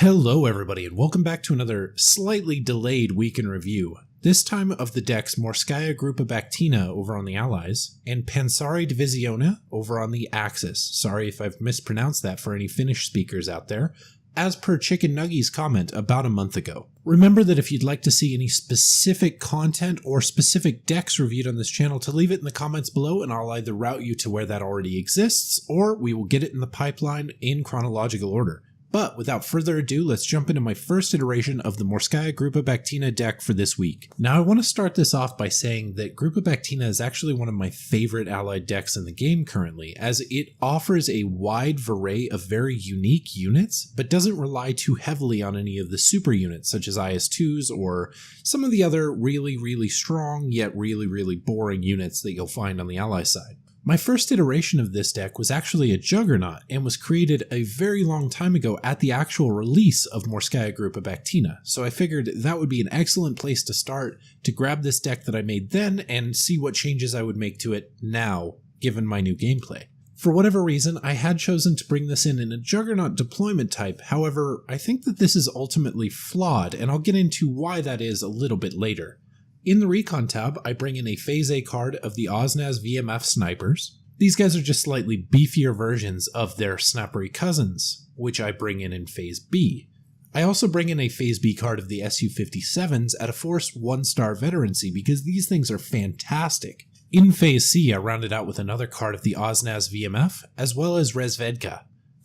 Hello everybody and welcome back to another slightly delayed week in review. This time of the decks Morskaya Gruppa over on the Allies, and Panssaridivisioona over on the Axis. Sorry if I've mispronounced that for any Finnish speakers out there, as per Chicken Nuggy's comment about a month ago. Remember that if you'd like to see any specific content or specific decks reviewed on this channel, to leave it in the comments below and I'll either route you to where that already exists, or we will get it in the pipeline in chronological order. But without further ado, let's jump into my first iteration of the Morskaya Gruppa deck for this week. Now I want to start this off by saying that Gruppa is actually one of my favorite allied decks in the game currently, as it offers a wide array of very unique units, but doesn't rely too heavily on any of the super units such as IS-2s or some of the other really strong yet really boring units that you'll find on the ally side. My first iteration of this deck was actually a Juggernaut and was created a very long time ago at the actual release of Morskaya Gruppa, so I figured that would be an excellent place to start to grab this deck that I made then and see what changes I would make to it now, given my new gameplay. For whatever reason, I had chosen to bring this in a Juggernaut deployment type, however, I think that this is ultimately flawed, and I'll get into why that is a little bit later. In the Recon tab, I bring in a Phase A card of the OSNAS VMF Snipers. These guys are just slightly beefier versions of their snappery cousins, which I bring in Phase B. I also bring in a Phase B card of the Su-57s at a Force 1-star veterancy because these things are fantastic. In Phase C, I rounded out with another card of the OSNAS VMF, as well as Resvedka.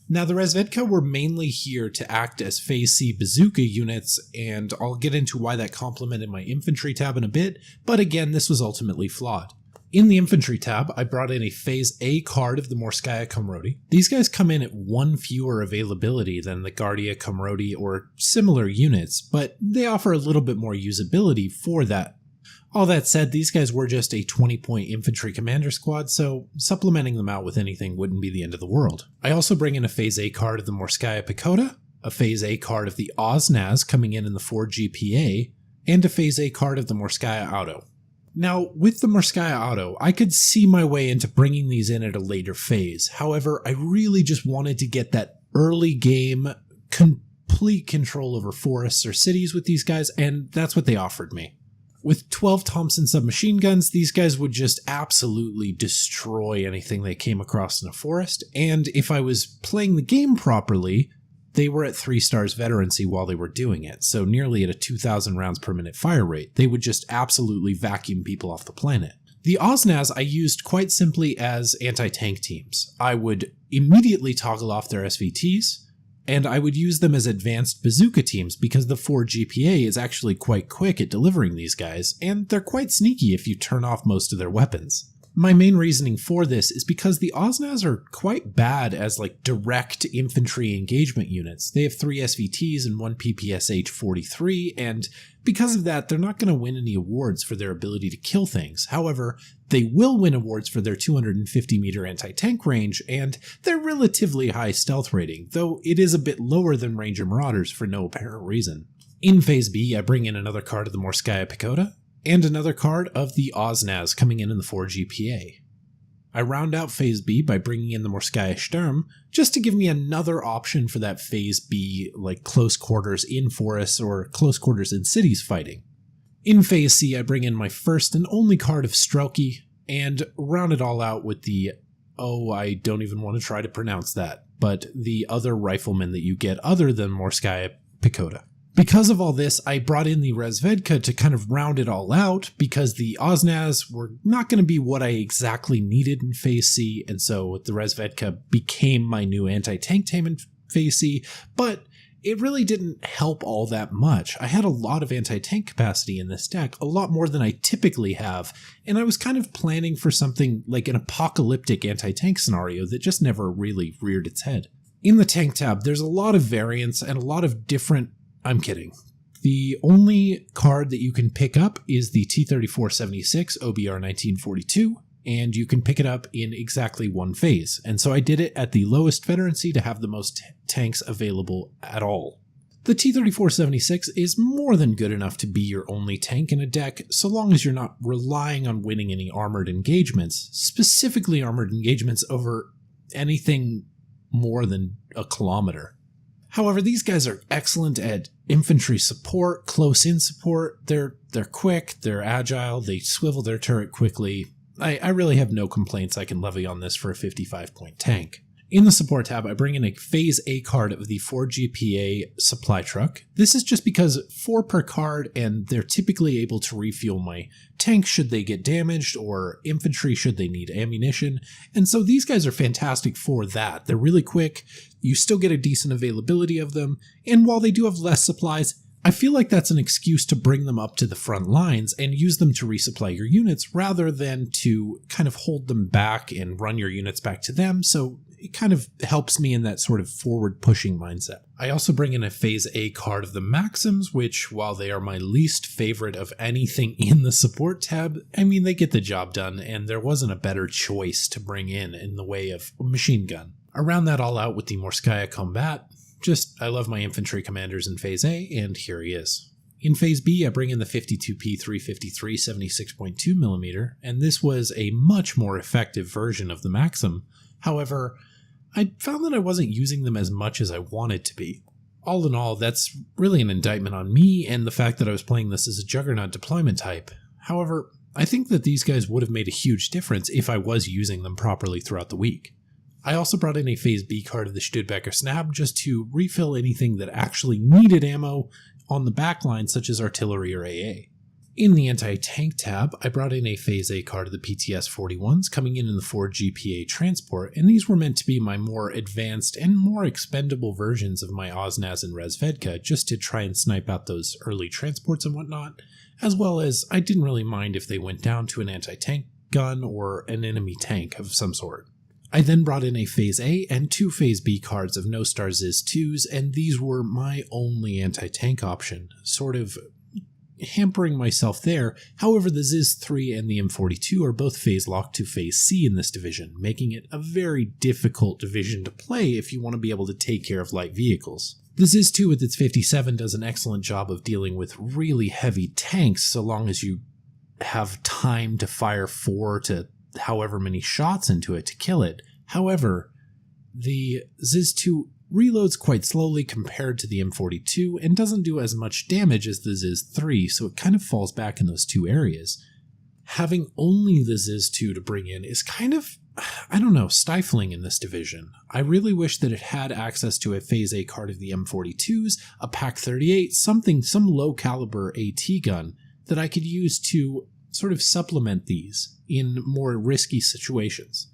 Now, the Resvedka were mainly here to act as Phase C bazooka units, and I'll get into why that complemented my infantry tab in a bit, but again, this was ultimately flawed. In the infantry tab, I brought in a Phase A card of the Morskaya Komroti. These guys come in at one fewer availability than the Guardia Komroti or similar units, but they offer a little bit more usability for that. All that said, these guys were just a 20-point infantry commander squad, so supplementing them out with anything wouldn't be the end of the world. I also bring in a Phase A card of the Morskaya Pagoda, a Phase A card of the OSNAS coming in the 4 GPA, and a Phase A card of the Morskaya Auto. Now, with the Morskaya Auto, I could see my way into bringing these in at a later phase. However, I really just wanted to get that early game complete control over forests or cities with these guys, and that's what they offered me. With 12 Thompson submachine guns, these guys would just absolutely destroy anything they came across in a forest, and if I was playing the game properly, they were at 3 stars veterancy while they were doing it, so nearly at a 2,000 rounds per minute fire rate. They would just absolutely vacuum people off the planet. The OSNAS I used quite simply as anti-tank teams. I would immediately toggle off their SVTs, and I would use them as advanced bazooka teams because the 4 GPA is actually quite quick at delivering these guys, and they're quite sneaky if you turn off most of their weapons. My main reasoning for this is because the OSNAS are quite bad as direct infantry engagement units. They have 3 SVTs and 1 PPSH 43, and because of that, they're not going to win any awards for their ability to kill things. However, they will win awards for their 250 meter anti-tank range and their relatively high stealth rating, though it is a bit lower than Ranger Marauders for no apparent reason. In Phase B, I bring in another card of the Morskaya Pagoda, and another card of the OSNAS coming in the 4 GPA. I round out Phase B by bringing in the Morskaya Sturm, just to give me another option for that Phase B, close quarters in forests or close quarters in cities fighting. In Phase C, I bring in my first and only card of Strelki, and round it all out with the, I don't even want to try to pronounce that, but the other rifleman that you get other than Morskaya Pagoda. Because of all this, I brought in the Resvedka to kind of round it all out, because the OSNAS were not going to be what I exactly needed in Phase C, and so the Resvedka became my new anti-tank team in Phase C, but it really didn't help all that much. I had a lot of anti-tank capacity in this deck, a lot more than I typically have, and I was kind of planning for something like an apocalyptic anti-tank scenario that just never really reared its head. In the tank tab, there's a lot of variants and a lot of different I'm kidding. The only card that you can pick up is the T-3476 OBR 1942, and you can pick it up in exactly one phase. And so I did it at the lowest veterancy to have the most tanks available at all. The T-3476 is more than good enough to be your only tank in a deck, so long as you're not relying on winning any armored engagements, specifically armored engagements over anything more than a kilometer. However, these guys are excellent at infantry support, close-in support. They're quick, they're agile, they swivel their turret quickly. I really have no complaints I can levy on this for a 55-point tank. In the support tab, I bring in a Phase A card of the 4GPA supply truck. This is just because 4 per card, and they're typically able to refuel my tank should they get damaged, or infantry should they need ammunition, and so these guys are fantastic for that. They're really quick, you still get a decent availability of them, and while they do have less supplies, I feel like that's an excuse to bring them up to the front lines and use them to resupply your units rather than to kind of hold them back and run your units back to them, so it kind of helps me in that sort of forward-pushing mindset. I also bring in a Phase A card of the Maxims, which, while they are my least favorite of anything in the support tab, I mean, they get the job done, and there wasn't a better choice to bring in the way of a machine gun. I round that all out with the Morskaya Combat. I love my infantry commanders in Phase A, and here he is. In Phase B, I bring in the 52P 353 76.2mm, and this was a much more effective version of the Maxim. However, I found that I wasn't using them as much as I wanted to be. All in all, that's really an indictment on me and the fact that I was playing this as a Juggernaut deployment type. However, I think that these guys would have made a huge difference if I was using them properly throughout the week. I also brought in a Phase B card of the Studebaker Snab just to refill anything that actually needed ammo on the backline, such as artillery or AA. In the anti-tank tab, I brought in a Phase A card of the PTS-41s coming in the 4GPA transport, and these were meant to be my more advanced and more expendable versions of my Oznaz and Rezvedka, just to try and snipe out those early transports and whatnot, as well as I didn't really mind if they went down to an anti-tank gun or an enemy tank of some sort. I then brought in a Phase A and 2 Phase B cards of No Star Ziz 2s, and these were my only anti-tank option, sort of hampering myself there. However, the Ziz 3 and the M42 are both phase locked to Phase C in this division, making it a very difficult division to play if you want to be able to take care of light vehicles. The Ziz 2 with its 57 does an excellent job of dealing with really heavy tanks so long as you have time to fire 4 to however many shots into it to kill it. However, the Ziz 2 reloads quite slowly compared to the M42 and doesn't do as much damage as the Ziz 3, so it kind of falls back in those two areas. Having only the Ziz 2 to bring in is kind of, stifling in this division. I really wish that it had access to a Phase A card of the M42s, a Pak 38, some low caliber AT gun that I could use to sort of supplement these in more risky situations.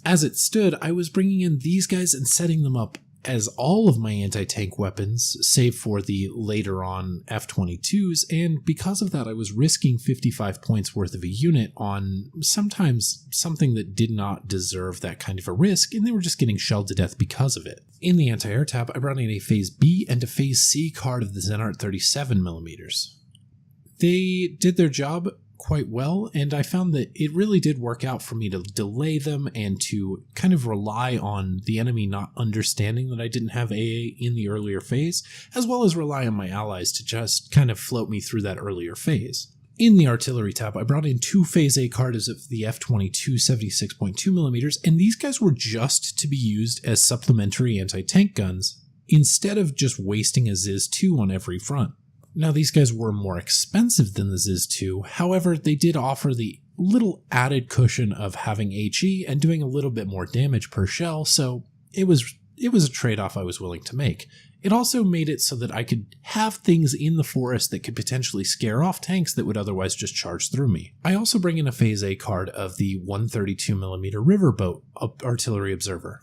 As it stood, I was bringing in these guys and setting them up as all of my anti-tank weapons, save for the later on F-22s, and because of that I was risking 55 points worth of a unit on sometimes something that did not deserve that kind of a risk, and they were just getting shelled to death because of it. In the anti-air tab, I brought in a Phase B and a Phase C card of the Zenart 37mm. They did their job quite well, and I found that it really did work out for me to delay them and to kind of rely on the enemy not understanding that I didn't have AA in the earlier phase, as well as rely on my allies to just kind of float me through that earlier phase. In the artillery tab, I brought in 2 Phase A cards of the F-22 76.2mm, and these guys were just to be used as supplementary anti-tank guns, instead of just wasting a Ziz 2 on every front. Now, these guys were more expensive than the Ziz 2, however, they did offer the little added cushion of having HE and doing a little bit more damage per shell, so it was a trade-off I was willing to make. It also made it so that I could have things in the forest that could potentially scare off tanks that would otherwise just charge through me. I also bring in a Phase A card of the 132mm Riverboat Artillery Observer.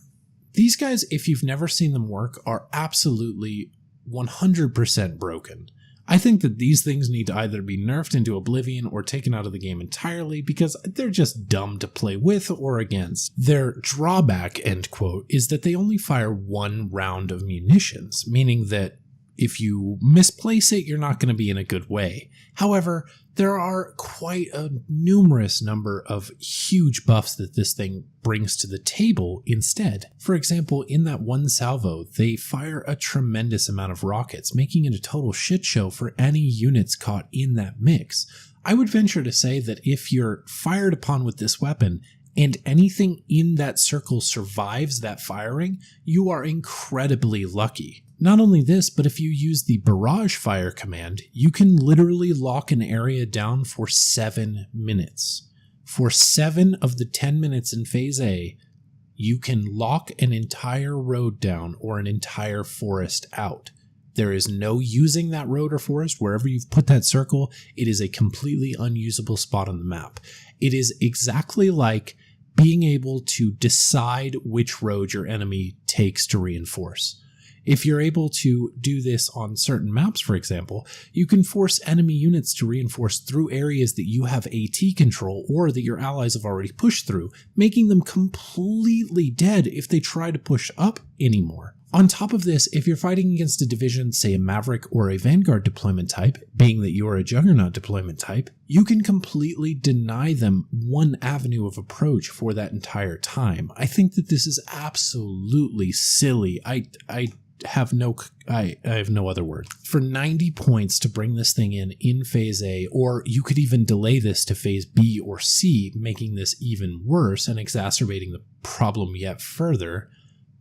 These guys, if you've never seen them work, are absolutely 100% broken. I think that these things need to either be nerfed into oblivion or taken out of the game entirely because they're just dumb to play with or against. Their drawback, end quote, is that they only fire 1 round of munitions, meaning that if you misplace it, you're not going to be in a good way. However, there are quite a numerous number of huge buffs that this thing brings to the table instead. For example, in that one salvo, they fire a tremendous amount of rockets, making it a total shit show for any units caught in that mix. I would venture to say that if you're fired upon with this weapon and anything in that circle survives that firing, you are incredibly lucky. Not only this, but if you use the barrage fire command, you can literally lock an area down for 7 minutes. For 7 of the 10 minutes in Phase A, you can lock an entire road down or an entire forest out. There is no using that road or forest. Wherever you've put that circle, it is a completely unusable spot on the map. It is exactly like being able to decide which road your enemy takes to reinforce. If you're able to do this on certain maps, for example, you can force enemy units to reinforce through areas that you have AT control or that your allies have already pushed through, making them completely dead if they try to push up anymore. On top of this, if you're fighting against a division, say a Maverick or a Vanguard deployment type, being that you're a Juggernaut deployment type, you can completely deny them one avenue of approach for that entire time. I think that this is absolutely silly. I have no other word. For 90 points to bring this thing in Phase A, or you could even delay this to Phase B or C, making this even worse and exacerbating the problem yet further.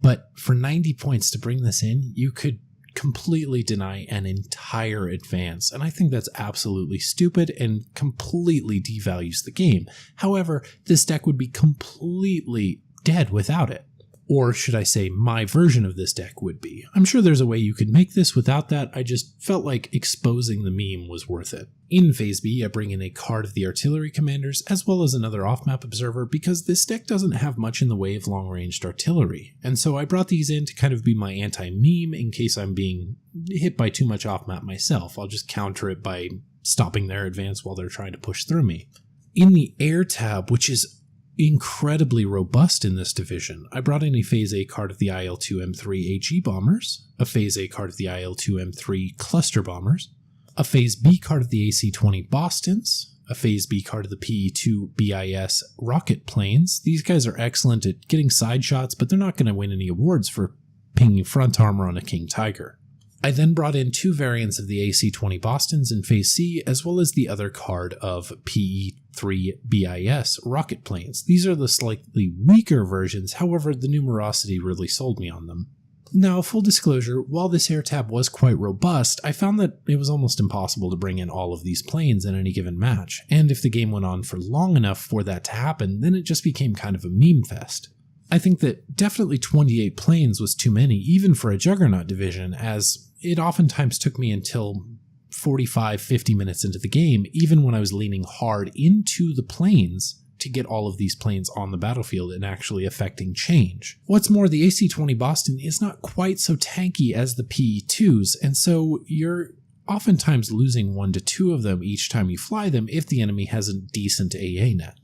But for 90 points to bring this in, you could completely deny an entire advance, and I think that's absolutely stupid and completely devalues the game. However, this deck would be completely dead without it. Or should I say, my version of this deck would be. I'm sure there's a way you could make this without that. I just felt like exposing the meme was worth it. In Phase B, I bring in a card of the artillery commanders, as well as another off-map observer, because this deck doesn't have much in the way of long-ranged artillery. And so I brought these in to kind of be my anti-meme in case I'm being hit by too much off-map myself. I'll just counter it by stopping their advance while they're trying to push through me. In the air tab, which is incredibly robust in this division, I brought in a Phase A card of the IL-2M3 AG bombers, a Phase A card of the IL-2M3 cluster bombers, a Phase B card of the AC-20 Bostons, a Phase B card of the PE-2 BIS rocket planes. These guys are excellent at getting side shots, but they're not going to win any awards for pinging front armor on a King Tiger. I then brought in 2 variants of the AC-20 Bostons in Phase C, as well as the other card of PE-3 BIS rocket planes. These are the slightly weaker versions, however, the numerosity really sold me on them. Now, full disclosure, while this air tab was quite robust, I found that it was almost impossible to bring in all of these planes in any given match, and if the game went on for long enough for that to happen, then it just became kind of a meme fest. I think that definitely 28 planes was too many, even for a Juggernaut division, as it oftentimes took me until 45-50 minutes into the game, even when I was leaning hard into the planes, to get all of these planes on the battlefield and actually affecting change. What's more, the AC-20 Boston is not quite so tanky as the PE-2s, and so you're oftentimes losing 1 to 2 of them each time you fly them if the enemy has a decent AA net.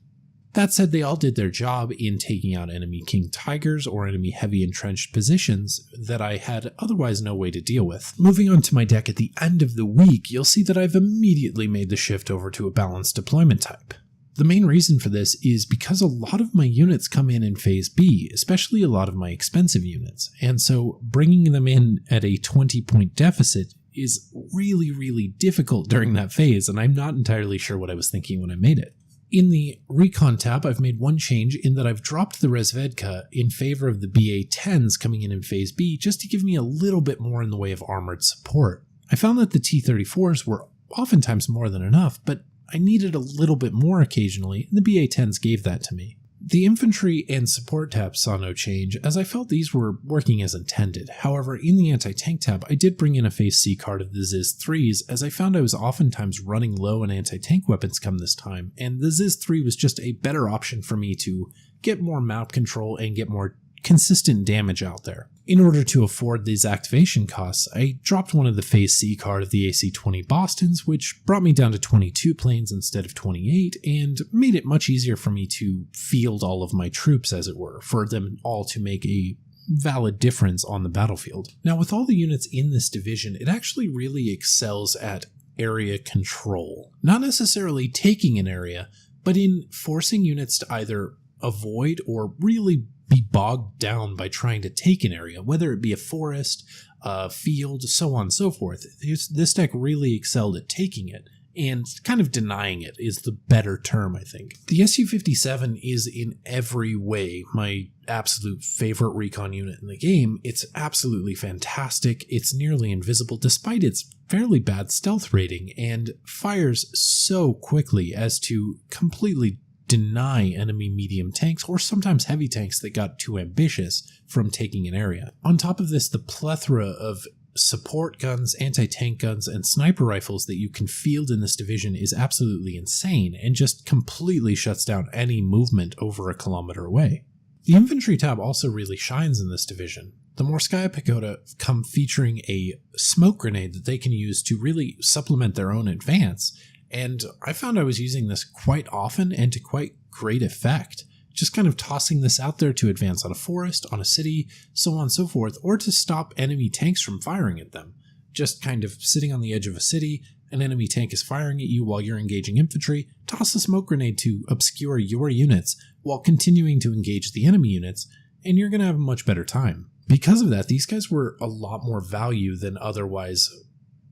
That said, they all did their job in taking out enemy King Tigers or enemy heavy entrenched positions that I had otherwise no way to deal with. Moving on to my deck at the end of the week, you'll see that I've immediately made the shift over to a balanced deployment type. The main reason for this is because a lot of my units come in Phase B, especially a lot of my expensive units, and so bringing them in at a 20-point deficit is really, really difficult during that phase, and I'm not entirely sure what I was thinking when I made it. In the Recon tab, I've made one change in that I've dropped the Resvedka in favor of the BA-10s coming in Phase B just to give me a little bit more in the way of armored support. I found that the T-34s were oftentimes more than enough, but I needed a little bit more occasionally, and the BA-10s gave that to me. The infantry and support tabs saw no change, as I felt these were working as intended. However, in the anti-tank tab, I did bring in a Phase C card of the ZiZ-3s, as I found I was oftentimes running low on anti-tank weapons come this time, and the ZiZ-3 was just a better option for me to get more map control and get more consistent damage out there. In order to afford these activation costs, I dropped one of the Phase C card of the AC-20 Bostons, which brought me down to 22 planes instead of 28, and made it much easier for me to field all of my troops, as it were, for them all to make a valid difference on the battlefield. Now, with all the units in this division, it actually really excels at area control. Not necessarily taking an area, but in forcing units to either avoid or really be bogged down by trying to take an area, whether it be a forest, a field, so on and so forth. This deck really excelled at taking it, and kind of denying it is the better term, I think. The Su-57 is in every way my absolute favorite recon unit in the game. It's absolutely fantastic. It's nearly invisible despite its fairly bad stealth rating, and fires so quickly as to completely deny enemy medium tanks or sometimes heavy tanks that got too ambitious from taking an area. On top of this, the plethora of support guns, anti-tank guns, and sniper rifles that you can field in this division is absolutely insane and just completely shuts down any movement over a kilometer away. The infantry tab also really shines in this division. The Morskaya Pagoda come featuring a smoke grenade that they can use to really supplement their own advance, and I found I was using this quite often and to quite great effect. Just kind of tossing this out there to advance on a forest, on a city, so on and so forth, or to stop enemy tanks from firing at them. Just kind of sitting on the edge of a city, an enemy tank is firing at you while you're engaging infantry, toss a smoke grenade to obscure your units while continuing to engage the enemy units, and you're going to have a much better time. Because of that, these guys were a lot more value than otherwise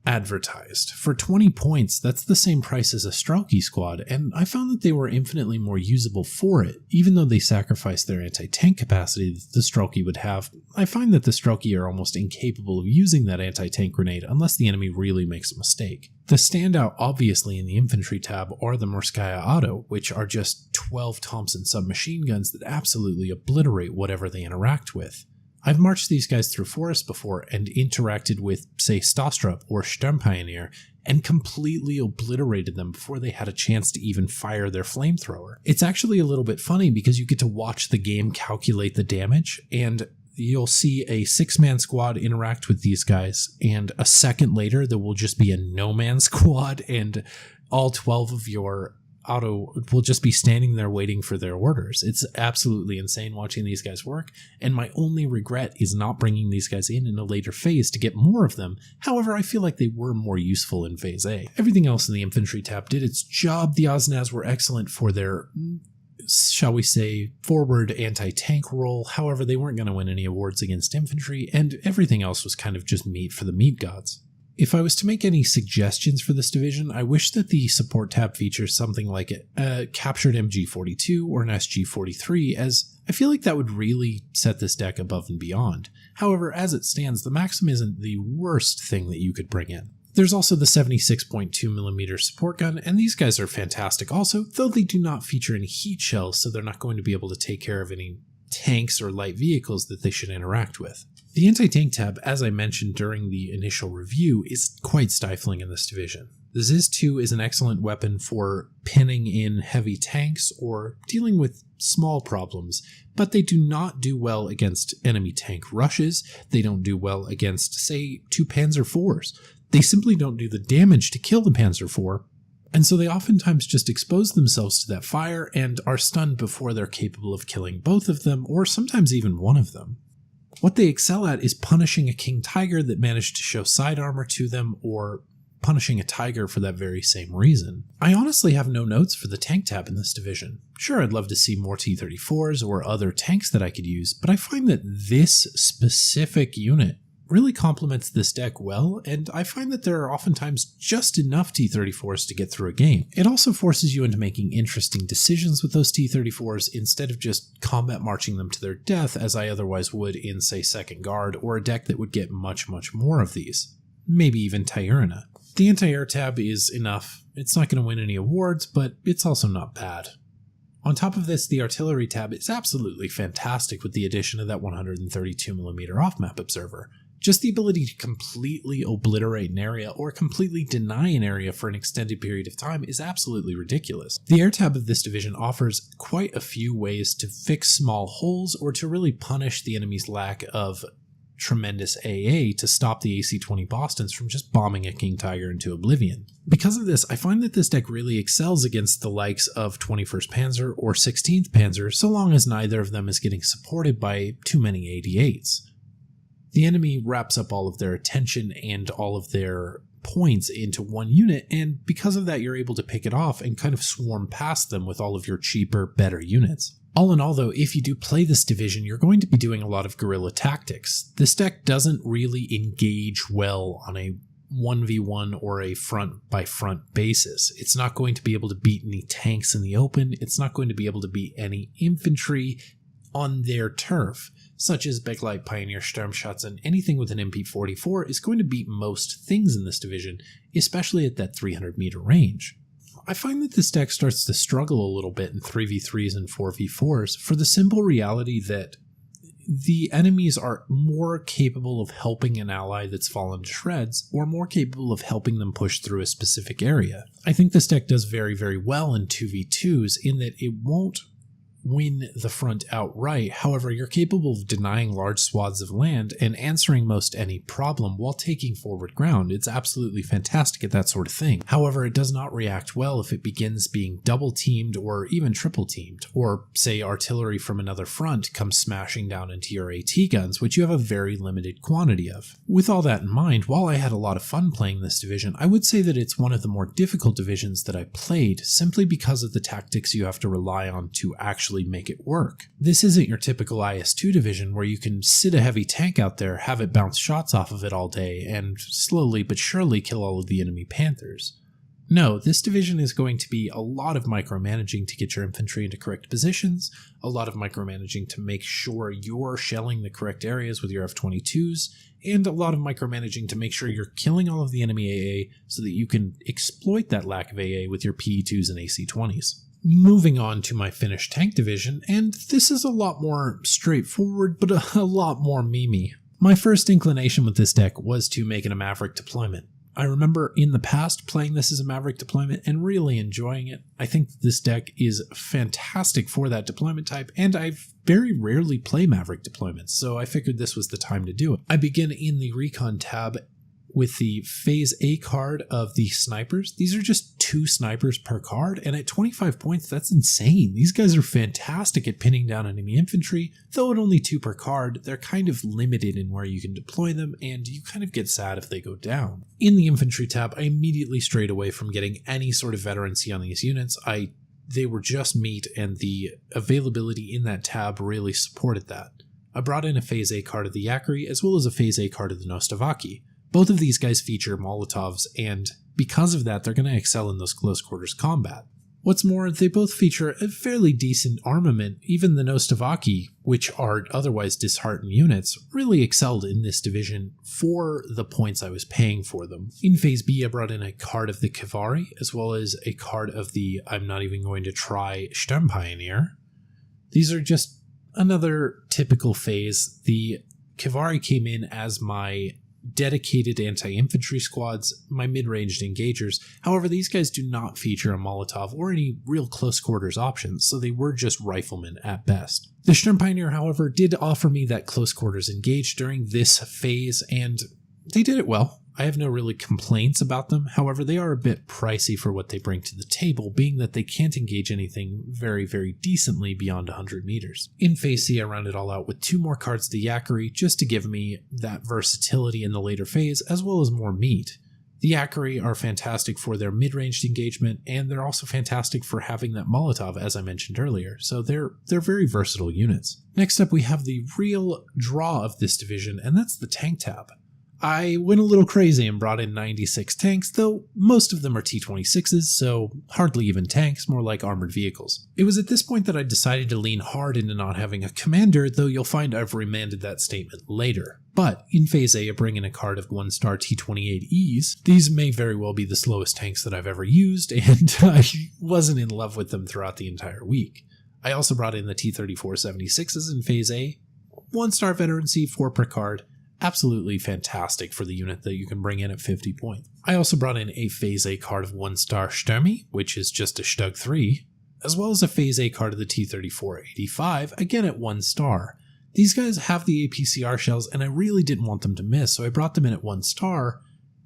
advertised. For 20 points, that's the same price as a Strelky squad, and I found that they were infinitely more usable for it. Even though they sacrificed their anti-tank capacity that the Strelky would have, I find that the Strelky are almost incapable of using that anti-tank grenade unless the enemy really makes a mistake. The standout obviously in the infantry tab are the Morskaya Auto, which are just 12 Thompson submachine guns that absolutely obliterate whatever they interact with. I've marched these guys through forests before and interacted with, say, Stostrup or Sturmpioneer and completely obliterated them before they had a chance to even fire their flamethrower. It's actually a little bit funny because you get to watch the game calculate the damage, and you'll see a 6-man squad interact with these guys, and a second later there will just be a no-man squad, and all 12 of your auto will just be standing there waiting for their orders. It's absolutely insane watching these guys work, and my only regret is not bringing these guys in a later phase to get more of them. However, I feel like they were more useful in Phase A. Everything else in the infantry tab did its job. The Oznaz were excellent for their, shall we say, forward anti-tank role. However, they weren't going to win any awards against infantry, and everything else was kind of just meat for the meat gods. If I was to make any suggestions for this division, I wish that the support tab features something like a captured MG42 or an SG43, as I feel like that would really set this deck above and beyond. However, as it stands, the Maxim isn't the worst thing that you could bring in. There's also the 76.2mm support gun, and these guys are fantastic also, though they do not feature any heat shells, so they're not going to be able to take care of any tanks or light vehicles that they should interact with. The anti-tank tab, as I mentioned during the initial review, is quite stifling in this division. The Ziz-2 is an excellent weapon for pinning in heavy tanks or dealing with small problems, but they do not do well against enemy tank rushes. They don't do well against, say, 2 Panzer IVs. They simply don't do the damage to kill the Panzer IV, and so they oftentimes just expose themselves to that fire and are stunned before they're capable of killing both of them, or sometimes even one of them. What they excel at is punishing a King Tiger that managed to show side armor to them, or punishing a Tiger for that very same reason. I honestly have no notes for the tank tab in this division. Sure, I'd love to see more T-34s or other tanks that I could use, but I find that this specific unit really complements this deck well, and I find that there are oftentimes just enough T-34s to get through a game. It also forces you into making interesting decisions with those T-34s instead of just combat marching them to their death as I otherwise would in, say, Second Guard, or a deck that would get much more of these. Maybe even Tyurina. The anti-air tab is enough. It's not going to win any awards, but it's also not bad. On top of this, the artillery tab is absolutely fantastic with the addition of that 132mm off-map observer. Just the ability to completely obliterate an area or completely deny an area for an extended period of time is absolutely ridiculous. The air tab of this division offers quite a few ways to fix small holes or to really punish the enemy's lack of tremendous AA to stop the AC-20 Bostons from just bombing a King Tiger into oblivion. Because of this, I find that this deck really excels against the likes of 21st Panzer or 16th Panzer, so long as neither of them is getting supported by too many 88s. The enemy wraps up all of their attention and all of their points into one unit, and because of that you're able to pick it off and kind of swarm past them with all of your cheaper, better units. All in all though, if you do play this division, you're going to be doing a lot of guerrilla tactics. This deck doesn't really engage well on a 1v1 or a front-by-front basis. It's not going to be able to beat any tanks in the open. It's not going to be able to beat any infantry on their turf, such as Backlight Pioneer Sturmschützen. Anything with an MP44 is going to beat most things in this division, especially at that 300 meter range. I find that this deck starts to struggle a little bit in 3v3s and 4v4s for the simple reality that the enemies are more capable of helping an ally that's fallen to shreds, or more capable of helping them push through a specific area. I think this deck does very, very well in 2v2s in that it won't win the front outright. However, you're capable of denying large swaths of land and answering most any problem while taking forward ground. It's absolutely fantastic at that sort of thing. However, it does not react well if it begins being double teamed or even triple teamed, or say artillery from another front comes smashing down into your AT guns, which you have a very limited quantity of. With all that in mind, while I had a lot of fun playing this division, I would say that it's one of the more difficult divisions that I played, simply because of the tactics you have to rely on to actually make it work. This isn't your typical IS-2 division where you can sit a heavy tank out there, have it bounce shots off of it all day, and slowly but surely kill all of the enemy Panthers. No, this division is going to be a lot of micromanaging to get your infantry into correct positions, a lot of micromanaging to make sure you're shelling the correct areas with your F-22s, and a lot of micromanaging to make sure you're killing all of the enemy AA so that you can exploit that lack of AA with your PE-2s and AC-20s. Moving on to my Finnish tank division, and this is a lot more straightforward, but a lot more memey. My first inclination with this deck was to make it a Maverick deployment. I remember in the past playing this as a Maverick deployment and really enjoying it. I think this deck is fantastic for that deployment type, and I very rarely play Maverick deployments, so I figured this was the time to do it. I begin in the Recon tab with the Phase A card of the snipers. These are just 2 snipers per card, and at 25 points, that's insane. These guys are fantastic at pinning down enemy infantry, though at only 2 per card, they're kind of limited in where you can deploy them, and you kind of get sad if they go down. In the infantry tab, I immediately strayed away from getting any sort of veterancy on these units. They were just meat, and the availability in that tab really supported that. I brought in a Phase A card of the Yakari, as well as a Phase A card of the Nostovaki. Both of these guys feature Molotovs, and because of that, they're going to excel in those close quarters combat. What's more, they both feature a fairly decent armament. Even the Nostovaki, which are otherwise disheartened units, really excelled in this division for the points I was paying for them. In Phase B, I brought in a card of the Kavari, as well as a card of the I'm not even going to try Sturmpioneer. These are just another typical phase. The Kavari came in as my dedicated anti-infantry squads, my mid-ranged engagers. However, these guys do not feature a Molotov or any real close quarters options, so they were just riflemen at best. The Sturmpioneer, however, did offer me that close quarters engage during this phase, and they did it well. I have no really complaints about them. However, they are a bit pricey for what they bring to the table, being that they can't engage anything very, very decently beyond 100 meters. In Phase C, I round it all out with 2 more cards to Yakari, just to give me that versatility in the later phase, as well as more meat. The Yakari are fantastic for their mid-ranged engagement, and they're also fantastic for having that Molotov, as I mentioned earlier, so they're very versatile units. Next up, we have the real draw of this division, and that's the tank tab. I went a little crazy and brought in 96 tanks, though most of them are T-26s, so hardly even tanks, more like armored vehicles. It was at this point that I decided to lean hard into not having a commander, though you'll find I've remanded that statement later. But in Phase A, I bring in a card of 1-star T-28Es. These may very well be the slowest tanks that I've ever used, and I wasn't in love with them throughout the entire week. I also brought in the T-34-76s in Phase A, 1-star veterancy, 4 per card. Absolutely fantastic for the unit that you can bring in at 50 points. I also brought in a Phase A card of 1-star Sturmy, which is just a Stug 3, as well as a Phase A card of the T-34-85, again at 1 star. These guys have the APCR shells, and I really didn't want them to miss, so I brought them in at 1 star,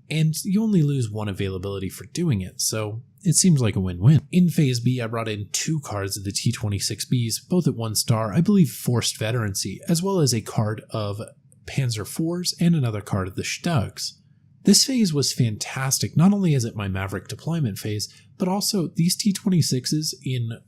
and you only lose 1 availability for doing it, so it seems like a win-win. In Phase B, I brought in 2 cards of the T-26Bs, both at 1 star, I believe forced veterancy, as well as a card of Panzer IVs and another card of the Stugs. This phase was fantastic. Not only is it my Maverick deployment phase, but also these T-26s in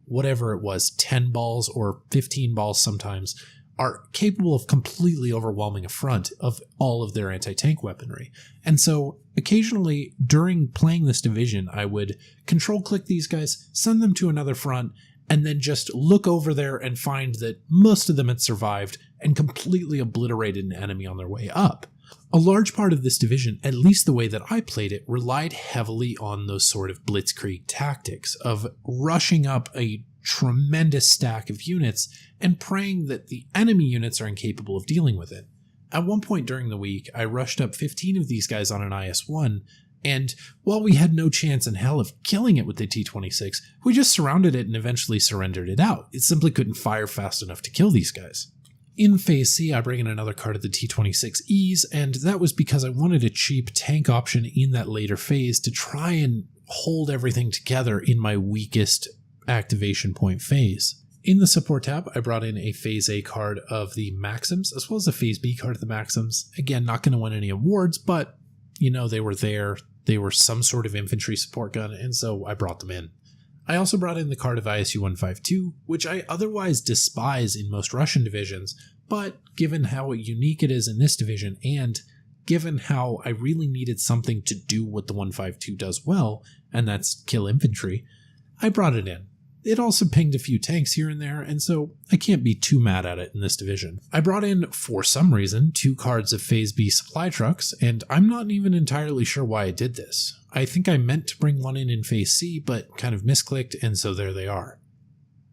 whatever it was, 10 balls or 15 balls sometimes, are capable of completely overwhelming a front of all of their anti-tank weaponry. And so occasionally during playing this division, I would control click these guys, send them to another front, and then just look over there and find that most of them had survived and completely obliterated an enemy on their way up. A large part of this division, at least the way that I played it, relied heavily on those sort of blitzkrieg tactics of rushing up a tremendous stack of units and praying that the enemy units are incapable of dealing with it. At one point during the week, I rushed up 15 of these guys on an IS-1, and while we had no chance in hell of killing it with the T-26, we just surrounded it and eventually surrendered it out. It simply couldn't fire fast enough to kill these guys. In Phase C, I bring in another card of the T-26Es, and that was because I wanted a cheap tank option in that later phase to try and hold everything together in my weakest activation point phase. In the support tab, I brought in a Phase A card of the Maxims, as well as a Phase B card of the Maxims. Again, not going to win any awards, but, they were there. They were some sort of infantry support gun, and so I brought them in. I also brought in the card of ISU 152, which I otherwise despise in most Russian divisions, but given how unique it is in this division, and given how I really needed something to do what the 152 does well, and that's kill infantry, I brought it in. It also pinged a few tanks here and there, and so I can't be too mad at it in this division. I brought in, for some reason, 2 cards of Phase B supply trucks, and I'm not even entirely sure why I did this. I think I meant to bring one in Phase C, but kind of misclicked, and so there they are.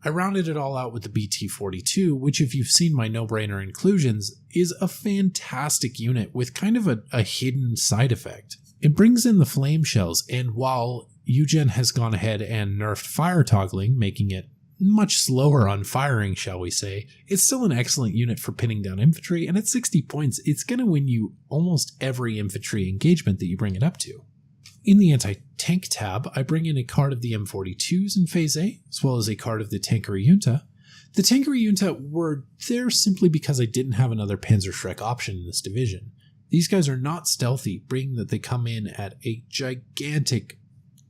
I rounded it all out with the BT-42, which, if you've seen my no-brainer inclusions, is a fantastic unit with kind of a hidden side effect. It brings in the flame shells, and while Eugen has gone ahead and nerfed fire toggling, making it much slower on firing, shall we say, it's still an excellent unit for pinning down infantry, and at 60 points, it's going to win you almost every infantry engagement that you bring it up to. In the anti-tank tab, I bring in a card of the M42s in Phase A, as well as a card of the Panssaridivisioona. The Panssaridivisioona were there simply because I didn't have another Panzerschreck option in this division. These guys are not stealthy, being that they come in at a gigantic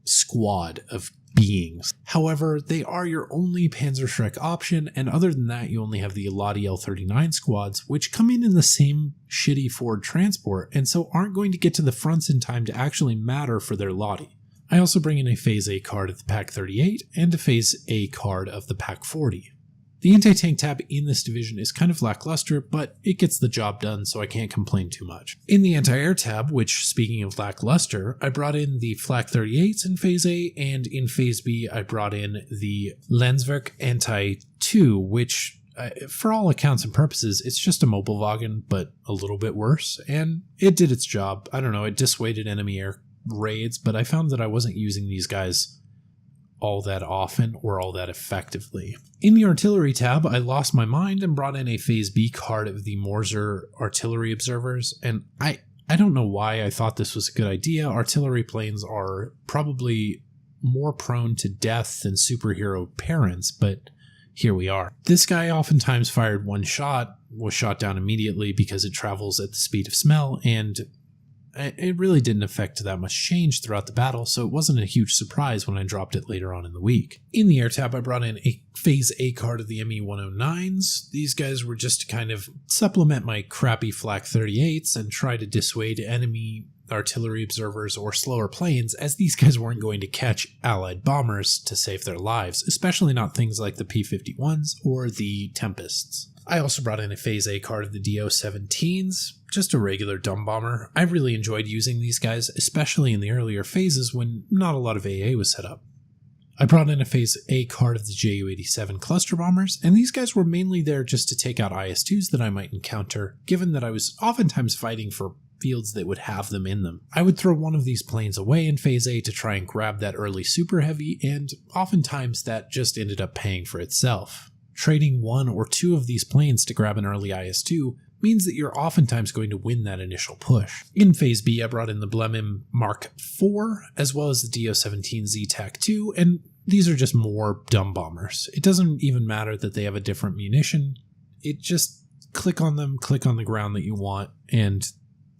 squad of beings. However, they are your only Panzerschreck option, and other than that, you only have the Eladi L39 squads, which come in the same shitty Ford transport, and so aren't going to get to the fronts in time to actually matter for their Ladi. I also bring in a Phase A card of the Pak-38 and a Phase A card of the Pak-40. The anti-tank tab in this division is kind of lackluster, but it gets the job done, so I can't complain too much. In the anti-air tab, which, speaking of lackluster, I brought in the Flak 38s in Phase A, and in Phase B, I brought in the Lenswerk Anti-2, which, for all accounts and purposes, it's just a mobile wagon, but a little bit worse, and it did its job. I don't know, it dissuaded enemy air raids, but I found that I wasn't using these guys all that often or all that effectively. In the artillery tab, I lost my mind and brought in a Phase B card of the Morzer artillery observers, and I don't know why I thought this was a good idea. Artillery planes are probably more prone to death than superhero parents, but here we are. This guy oftentimes fired one shot, was shot down immediately because it travels at the speed of smell, and it really didn't affect that much change throughout the battle, so it wasn't a huge surprise when I dropped it later on in the week. In the air tab, I brought in a Phase A card of the ME-109s. These guys were just to kind of supplement my crappy Flak 38s and try to dissuade enemy artillery observers or slower planes, as these guys weren't going to catch Allied bombers to save their lives, especially not things like the P-51s or the Tempests. I also brought in a Phase A card of the DO-17s, just a regular dumb bomber. I really enjoyed using these guys, especially in the earlier phases when not a lot of AA was set up. I brought in a Phase A card of the Ju-87 cluster bombers, and these guys were mainly there just to take out IS-2s that I might encounter, given that I was oftentimes fighting for fields that would have them in them. I would throw one of these planes away in Phase A to try and grab that early super heavy, and oftentimes that just ended up paying for itself. Trading one or two of these planes to grab an early IS-2 means that you're oftentimes going to win that initial push. In Phase B, I brought in the Blemim Mark IV, as well as the DO-17 ZTAC-2, and these are just more dumb bombers. It doesn't even matter that they have a different munition. It just click on them, click on the ground that you want, and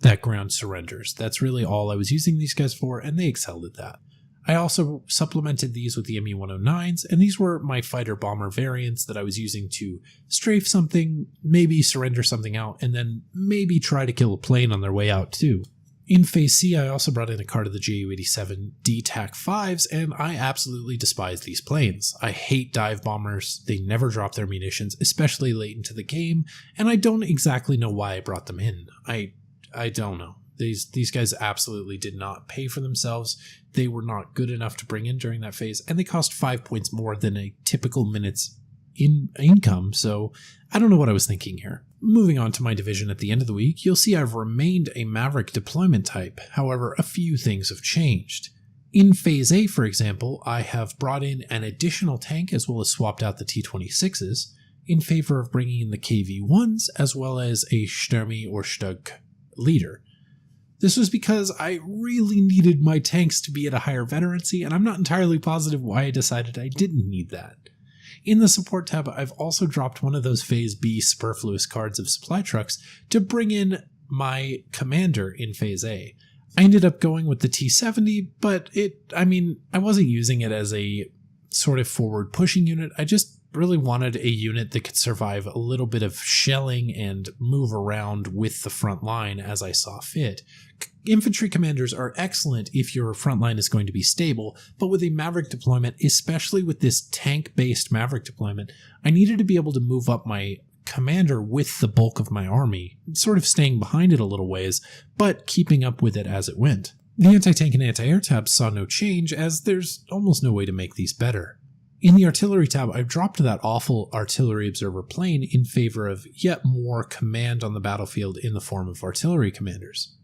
that ground surrenders. That's really all I was using these guys for, and they excelled at that. I also supplemented these with the Me-109s, and these were my fighter-bomber variants that I was using to strafe something, maybe surrender something out, and then maybe try to kill a plane on their way out too. In Phase C, I also brought in a card of the Ju-87D TAC-5s, and I absolutely despise these planes. I hate dive bombers, they never drop their munitions, especially late into the game, and I don't exactly know why I brought them in. I don't know. These guys absolutely did not pay for themselves. They were not good enough to bring in during that phase, and they cost 5 points more than a typical minute's income, so I don't know what I was thinking here. Moving on to my division at the end of the week, you'll see I've remained a Maverick deployment type. However, a few things have changed. In Phase A, for example, I have brought in an additional tank as well as swapped out the T-26s in favor of bringing in the KV-1s as well as a Stürmy or Stug leader. This was because I really needed my tanks to be at a higher veterancy, and I'm not entirely positive why I decided I didn't need that. In the support tab, I've also dropped one of those Phase B superfluous cards of supply trucks to bring in my commander in Phase A. I ended up going with the T-70, but I wasn't using it as a sort of forward pushing unit. I just really wanted a unit that could survive a little bit of shelling and move around with the front line as I saw fit. Infantry commanders are excellent if your front line is going to be stable, but with a Maverick deployment, especially with this tank-based Maverick deployment, I needed to be able to move up my commander with the bulk of my army, sort of staying behind it a little ways, but keeping up with it as it went. The anti-tank and anti-air tabs saw no change, as there's almost no way to make these better. In the artillery tab, I've dropped that awful artillery observer plane in favor of yet more command on the battlefield in the form of artillery commanders.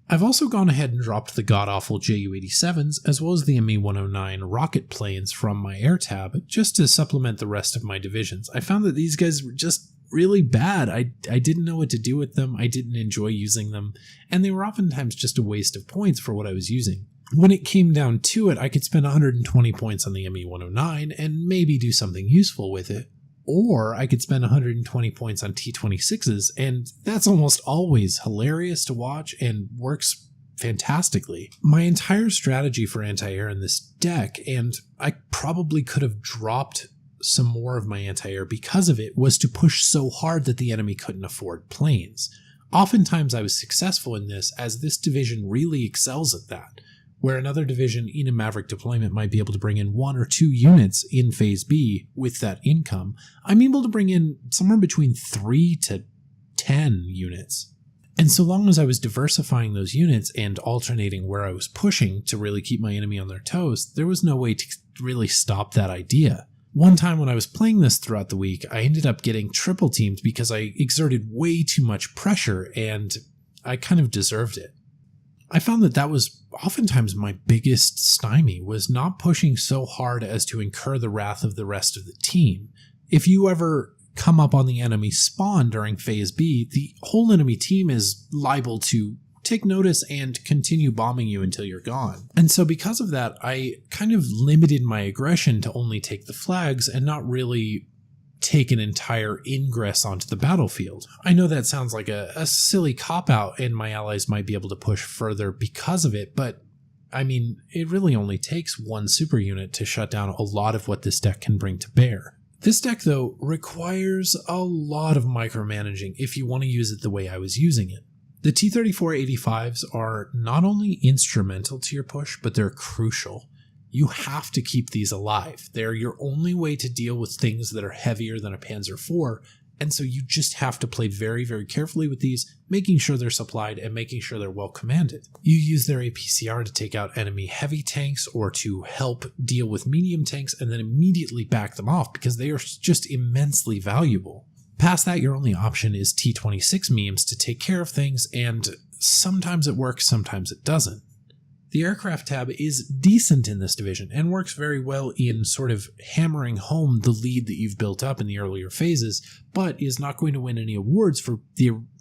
I've also gone ahead and dropped the god-awful Ju-87s as well as the Me-109 rocket planes from my air tab just to supplement the rest of my divisions. I found that these guys were just really bad. I didn't know what to do with them, I didn't enjoy using them, and they were oftentimes just a waste of points for what I was using. When it came down to it, I could spend 120 points on the Me-109 and maybe do something useful with it. Or I could spend 120 points on T-26s, and that's almost always hilarious to watch and works fantastically. My entire strategy for anti-air in this deck, and I probably could have dropped some more of my anti-air because of it, was to push so hard that the enemy couldn't afford planes. Oftentimes I was successful in this, as this division really excels at that. Where another division in a Maverick deployment might be able to bring in 1 or 2 units in Phase B with that income, I'm able to bring in somewhere between 3 to 10 units. And so long as I was diversifying those units and alternating where I was pushing to really keep my enemy on their toes, there was no way to really stop that idea. One time when I was playing this throughout the week, I ended up getting triple teamed because I exerted way too much pressure, and I kind of deserved it. I found that was oftentimes my biggest stymie, was not pushing so hard as to incur the wrath of the rest of the team. If you ever come up on the enemy spawn during Phase B, the whole enemy team is liable to take notice and continue bombing you until you're gone. And so because of that, I kind of limited my aggression to only take the flags and not really take an entire ingress onto the battlefield. I know that sounds like a silly cop-out, and my allies might be able to push further because of it, but it really only takes one super unit to shut down a lot of what this deck can bring to bear. This deck, though, requires a lot of micromanaging if you want to use it the way I was using it. The T-34-85s are not only instrumental to your push, but they're crucial. You have to keep these alive. They're your only way to deal with things that are heavier than a Panzer IV, and so you just have to play very, very carefully with these, making sure they're supplied and making sure they're well commanded. You use their APCR to take out enemy heavy tanks or to help deal with medium tanks and then immediately back them off because they are just immensely valuable. Past that, your only option is T-26 memes to take care of things, and sometimes it works, sometimes it doesn't. The aircraft tab is decent in this division and works very well in sort of hammering home the lead that you've built up in the earlier phases, but is not going to win any awards for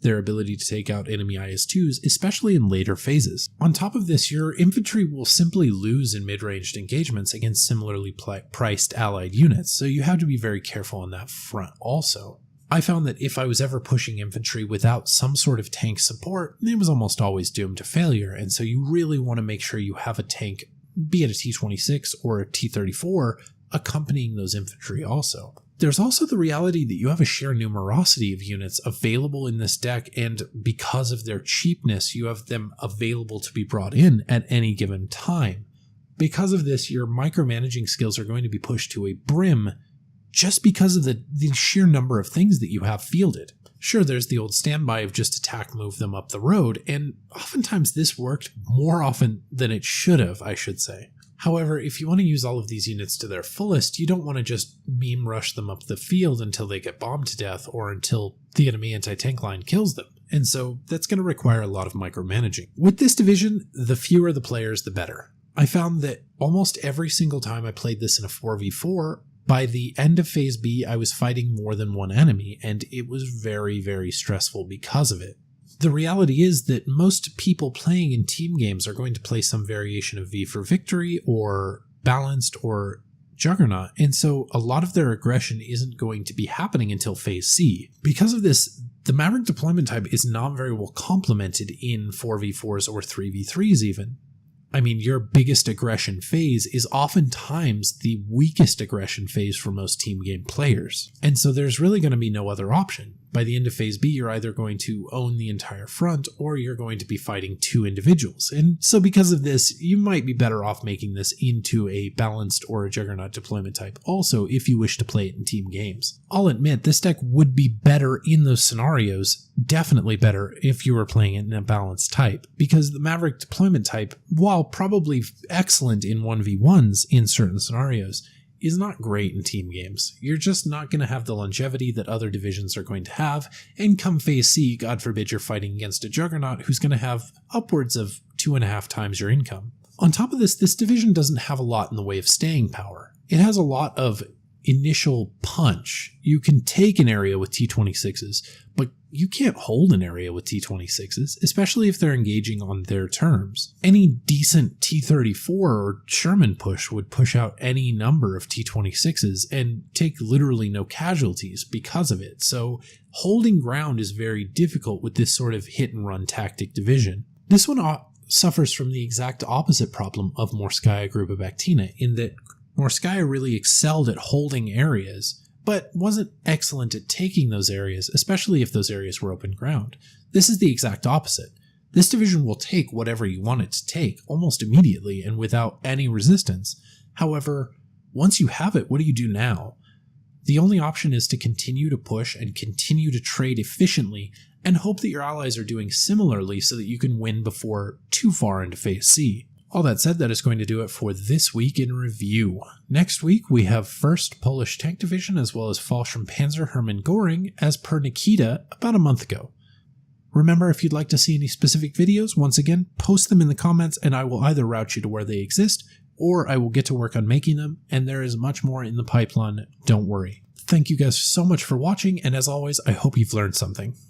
their ability to take out enemy IS-2s, especially in later phases. On top of this, your infantry will simply lose in mid-ranged engagements against similarly priced allied units, so you have to be very careful on that front also. I found that if I was ever pushing infantry without some sort of tank support, it was almost always doomed to failure, and so you really want to make sure you have a tank be it a T-26 or a T-34, accompanying those infantry also. There's also the reality that you have a sheer numerosity of units available in this deck, and because of their cheapness, you have them available to be brought in at any given time. Because of this, your micromanaging skills are going to be pushed to a brim just because of the sheer number of things that you have fielded. Sure, there's the old standby of just attack, move them up the road, and oftentimes this worked more often than it should have, I should say. However, if you want to use all of these units to their fullest, you don't want to just meme rush them up the field until they get bombed to death or until the enemy anti-tank line kills them. And so that's going to require a lot of micromanaging. With this division, the fewer the players, the better. I found that almost every single time I played this in a 4v4, by the end of Phase B, I was fighting more than one enemy, and it was very, very stressful because of it. The reality is that most people playing in team games are going to play some variation of V for Victory, or Balanced, or Juggernaut, and so a lot of their aggression isn't going to be happening until Phase C. Because of this, the Maverick deployment type is not very well complemented in 4v4s or 3v3s even. I mean, your biggest aggression phase is oftentimes the weakest aggression phase for most team game players. And so there's really going to be no other option. By the end of Phase B, you're either going to own the entire front, or you're going to be fighting two individuals. And so because of this, you might be better off making this into a Balanced or a Juggernaut deployment type also if you wish to play it in team games. I'll admit, this deck would be better in those scenarios, definitely better if you were playing it in a Balanced type, because the Maverick deployment type, while probably excellent in 1v1s in certain scenarios, is not great in team games. You're just not going to have the longevity that other divisions are going to have, and come Phase C, God forbid you're fighting against a Juggernaut who's going to have upwards of 2.5 times your income. On top of this, this division doesn't have a lot in the way of staying power. It has a lot of initial punch. You can take an area with T-26s, but you can't hold an area with T-26s, especially if they're engaging on their terms. Any decent T-34 or Sherman push would push out any number of T-26s and take literally no casualties because of it, so holding ground is very difficult with this sort of hit-and-run tactic division. This one suffers from the exact opposite problem of Morskaya Gruppa Bactina, in that Morskaya really excelled at holding areas, but wasn't excellent at taking those areas, especially if those areas were open ground. This is the exact opposite. This division will take whatever you want it to take almost immediately and without any resistance. However, once you have it, what do you do now? The only option is to continue to push and continue to trade efficiently and hope that your allies are doing similarly so that you can win before too far into Phase C. All that said, that is going to do it for this week in review. Next week, we have 1st Polish Tank Division as well as Fallschirm Panzer Hermann Göring as per Nikita about a month ago. Remember, if you'd like to see any specific videos, once again, post them in the comments and I will either route you to where they exist or I will get to work on making them, and there is much more in the pipeline, don't worry. Thank you guys so much for watching, and as always, I hope you've learned something.